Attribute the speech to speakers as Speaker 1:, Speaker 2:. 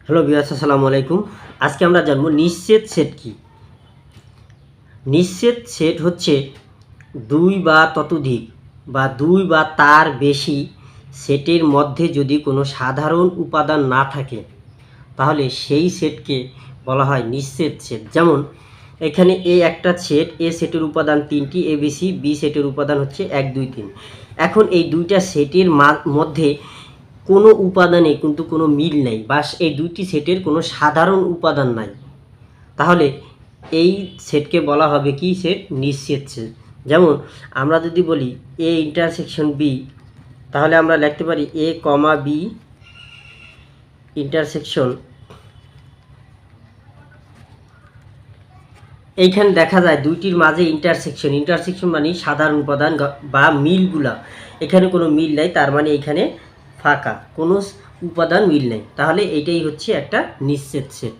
Speaker 1: Hello viewers, আসসালামু আলাইকুম। আজকে আমরা জানবো নিশ্চিত সেট কি। নিশ্চিত সেট হচ্ছে দুই বা ততোধিক বা দুই বা তার বেশি সেটের মধ্যে যদি কোনো সাধারণ উপাদান না থাকে তাহলে সেই সেটকে বলা হয় নিশ্চিত সেট। যেমন এখানে এ একটা সেট, এ সেটের উপাদান তিনটি, এবিসি, বি সেটের উপাদান হচ্ছে 1 2 3। এখন এই দুইটা সেটের মধ্যে কোনো উপাদানে কিন্তু কোনো মিল নেই বা এই দুইটি সেটের কোনো সাধারণ উপাদান নাই, তাহলে এই সেটকে বলা হবে কি সেট? নিশ্চিত সেট। যেমন আমরা যদি বলি এ ইন্টারসেকশন বি, তাহলে আমরা লিখতে পারি এ কমা বি ইন্টারসেকশন। এইখানে দেখা যায় দুইটির মাঝে ইন্টারসেকশন, ইন্টারসেকশন মানে সাধারণ উপাদান বা মিলগুলা, এখানে কোনো মিল নাই, তার মানে এখানে ফাঁকা, কোনো উপাদান মিল নেই, তাহলে এইটাই হচ্ছে একটা নিশ্চিত সেট।